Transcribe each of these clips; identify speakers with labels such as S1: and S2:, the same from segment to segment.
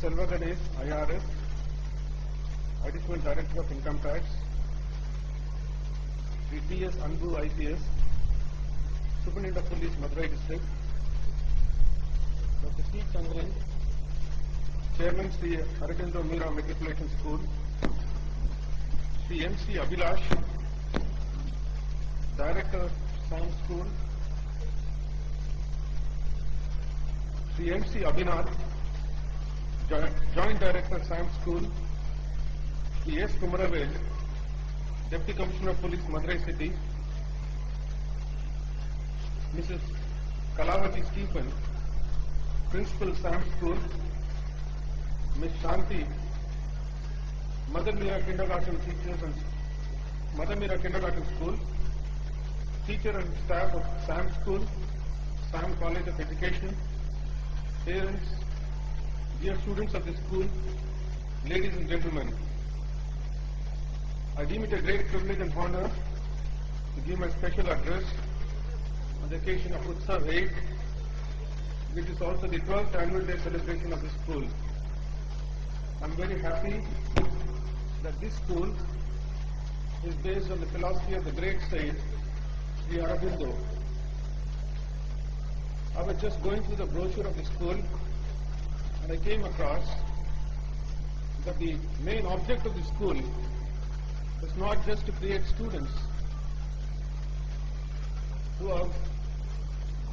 S1: Selva Ganesh, IRS, Additional Director of Income Tax, Sri T.S. Anbu, IPS, Superintendent of Police, Madurai District, Dr. C. Chandran, Chairman, Sri Aurobindo Mira Matriculation School, Sri M.C. Abhilash, Director, Science School, Sri M.C. Abhinath, Joint Director, Science School, Sri S. Kumaravel, Deputy Commissioner of Police, Madurai City, Mrs. Kalavati Stephen, Principal, Science School, Ms. Shanti, Mother Mira Kindergarten Teachers and Mother Mira Kindergarten School, teacher and staff of SAM School, SAM College of Education, parents, dear students of the school, ladies and gentlemen, I deem it a great privilege and honor to give my special address on the occasion of Utsav 8, which is also the 12th annual day celebration of the school. I am very happy that this school is based on the philosophy of the great saint, Sri Aurobindo. I was just going through the brochure of the school and I came across that the main object of the school is not just to create students who have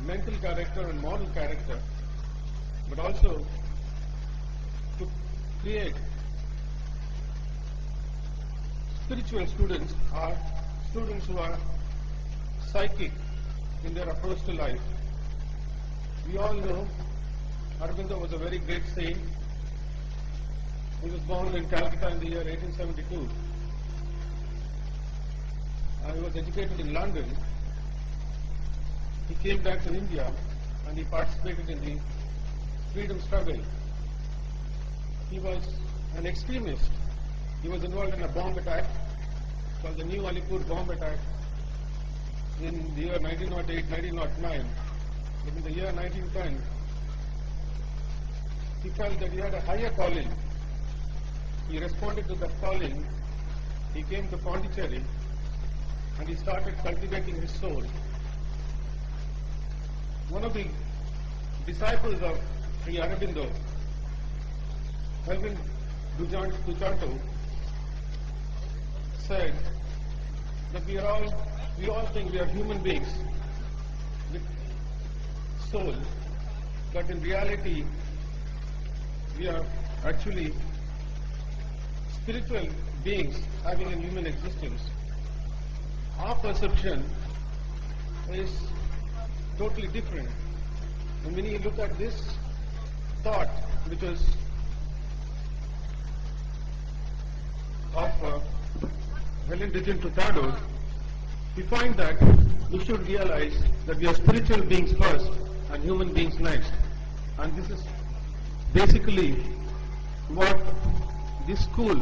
S1: mental character and moral character, but also to create spiritual students, or students who are psychic in their approach to life. We all know Aurobindo was a very great saint. He was born in Calcutta in the year 1872. He was educated in London. He came back to India and he participated in the freedom struggle. He was an extremist. He was involved in a bomb attack called the New Alipur bomb attack in the year 1908-1909. But in the year 1910, he felt that he had a higher calling. He responded to that calling. He came to Pondicherry and he started cultivating his soul. One of the disciples of Sri Aurobindo, Melvin Duchanto, said that we all think we are human beings with soul, but in reality we are actually spiritual beings having a human existence. Our perception is totally different. And when you look at this thought, which was of Helen Digent Hurtado, we find that we should realize that we are spiritual beings first and human beings next. And this is basically what this school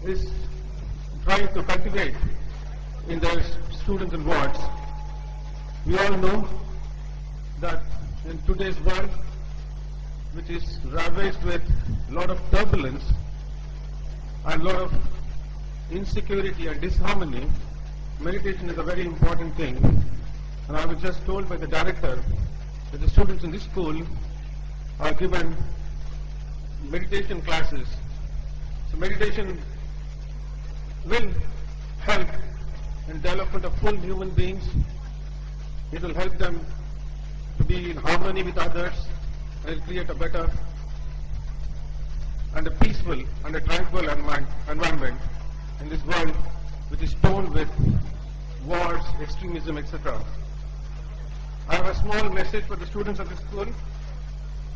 S1: is trying to cultivate in their students and wards. We all know that in today's world, which is ravaged with a lot of turbulence and a lot of insecurity and disharmony, meditation is a very important thing. And I was just told by the director that the students in this school are given meditation classes. So meditation will help in development of full human beings. It will help them to be in harmony with others and it will create a better and a peaceful and a tranquil environment in this world which is torn with wars, extremism, etc. I have a small message for the students of the school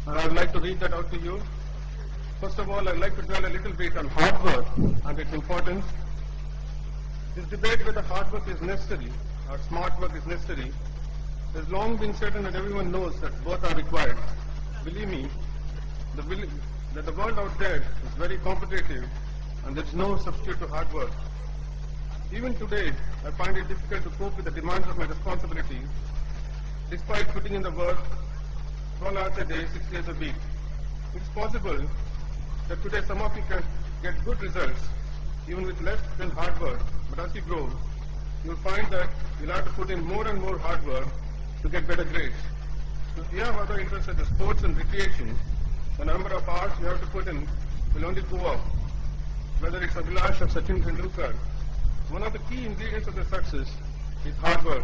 S1: and I would like to read that out to you. First of all, I would like to dwell a little bit on hard work and its importance. This debate whether hard work is necessary or smart work is necessary has long been certain and everyone knows that both are required. Believe me, that the world out there is very competitive and there is no substitute to hard work. Even today, I find it difficult to cope with the demands of my responsibility despite putting in the work 12 hours a day, 6 days a week. It's possible that today some of you can get good results even with less than hard work, but as you grow, you'll find that you'll have to put in more and more hard work to get better grades. So if you have other interests such as sports and recreation, the number of hours you have to put in will only go up. Whether it's Abhilash or Sachin Tendulkar, one of the key ingredients of their success is hard work.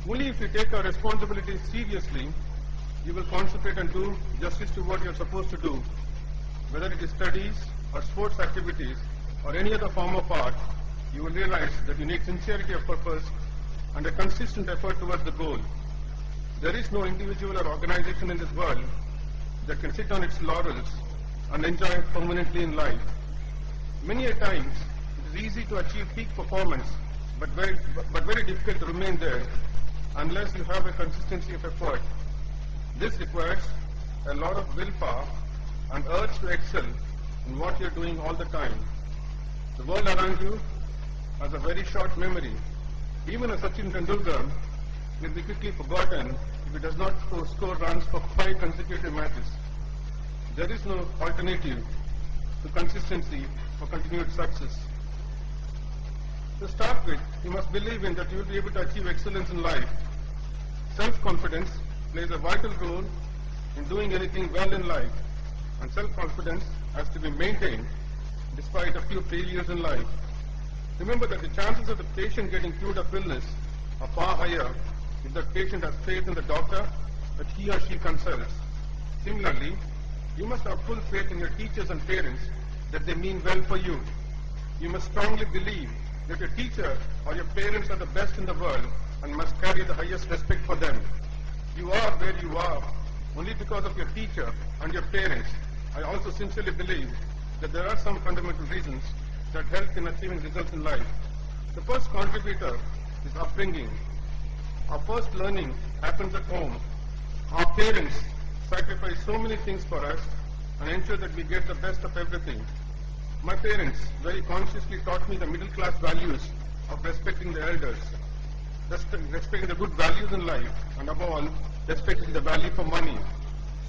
S1: Only if you take our responsibilities seriously, you will concentrate and do justice to what you are supposed to do. Whether it is studies or sports activities or any other form of art, you will realize that you need sincerity of purpose and a consistent effort towards the goal. There is no individual or organization in this world that can sit on its laurels and enjoy it permanently in life. Many a times, it is easy to achieve peak performance, but very difficult to remain there unless you have a consistency of effort. This requires a lot of willpower and urge to excel in what you are doing all the time. The world around you has a very short memory. Even a Sachin Tendulkar will be quickly forgotten if he does not score runs for 5 consecutive matches. There is no alternative to consistency for continued success. To start with, you must believe in that you will be able to achieve excellence in life. Self-confidence plays a vital role in doing anything well in life, and self-confidence has to be maintained despite a few failures in life. Remember that the chances of the patient getting cured of illness are far higher if that patient has faith in the doctor that he or she consults. Similarly, you must have full faith in your teachers and parents that they mean well for you. You must strongly believe that your teacher or your parents are the best in the world and must carry the highest respect for them. You are where you are only because of your teacher and your parents. I also sincerely believe that there are some fundamental reasons that help in achieving results in life. The first contributor is upbringing. Our first learning happens at home. Our parents sacrifice so many things for us and ensure that we get the best of everything. My parents very consciously taught me the middle class values of respecting the elders, respecting the good values in life, and above all, respecting the value for money.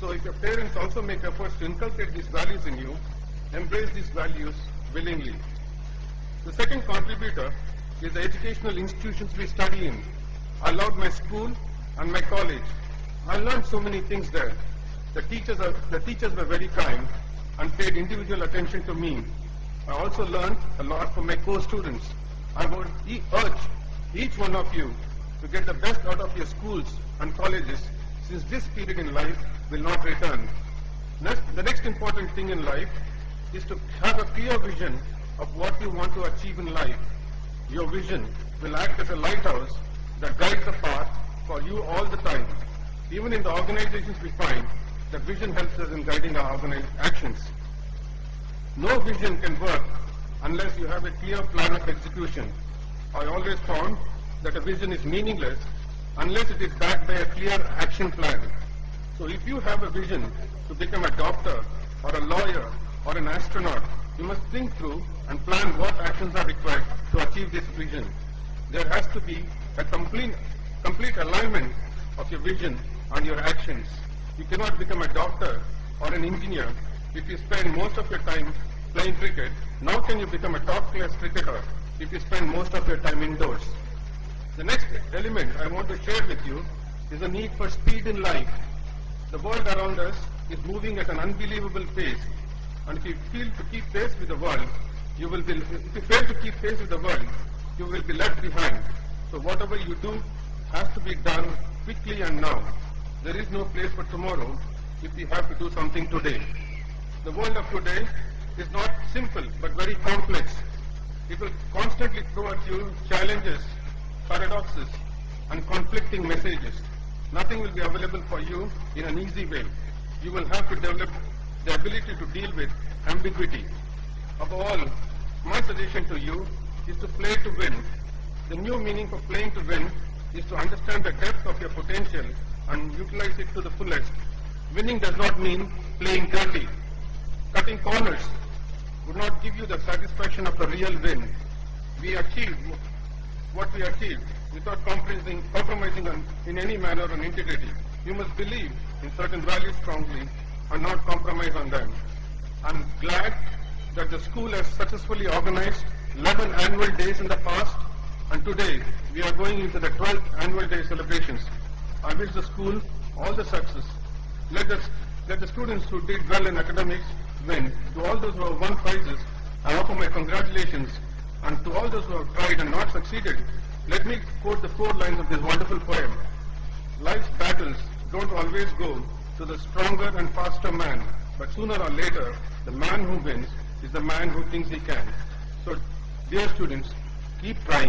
S1: So if your parents also make efforts to inculcate these values in you, embrace these values willingly. The second contributor is the educational institutions we study in. I loved my school and my college. I learned so many things there. The teachers were very kind and paid individual attention to me. I also learned a lot from my co-students. I would urge each one of you to get the best out of your schools and colleges, since this period in life will not return. The next important thing in life is to have a clear vision of what you want to achieve in life. Your vision will act as a lighthouse that guides the path for you all the time. Even in the organizations we find, the vision helps us in guiding our actions. No vision can work unless you have a clear plan of execution. I always found that a vision is meaningless unless it is backed by a clear action plan. So if you have a vision to become a doctor or a lawyer or an astronaut, you must think through and plan what actions are required to achieve this vision. There has to be a complete alignment of your vision and your actions. You cannot become a doctor or an engineer if you spend most of your time playing cricket. Now can you become a top-class cricketer if you spend most of your time indoors? The next element I want to share with you is the need for speed in life. The world around us is moving at an unbelievable pace, and if you fail to keep pace with the world, you will be left behind. So whatever you do has to be done quickly and now. There is no place for tomorrow if we have to do something today. The world of today is not simple but very complex. It will constantly throw at you challenges, paradoxes, and conflicting messages. Nothing will be available for you in an easy way. You will have to develop the ability to deal with ambiguity. Above all, my suggestion to you is to play to win. The new meaning for playing to win is to understand the depth of your potential and utilize it to the fullest. Winning does not mean playing dirty. Cutting corners would not give you the satisfaction of a real win. We achieved what we achieved without compromising in any manner on integrity. You must believe in certain values strongly and not compromise on them. I'm glad that the school has successfully organized 11 annual days in the past, and today we are going into the 12th annual day celebrations. I wish the school all the success. Let the students who did well in academics win. To all those who have won prizes, I offer my congratulations. And to all those who have tried and not succeeded, let me quote the 4 lines of this wonderful poem. Life's battles don't always go to the stronger and faster man, but sooner or later, the man who wins is the man who thinks he can. So, dear students, keep trying.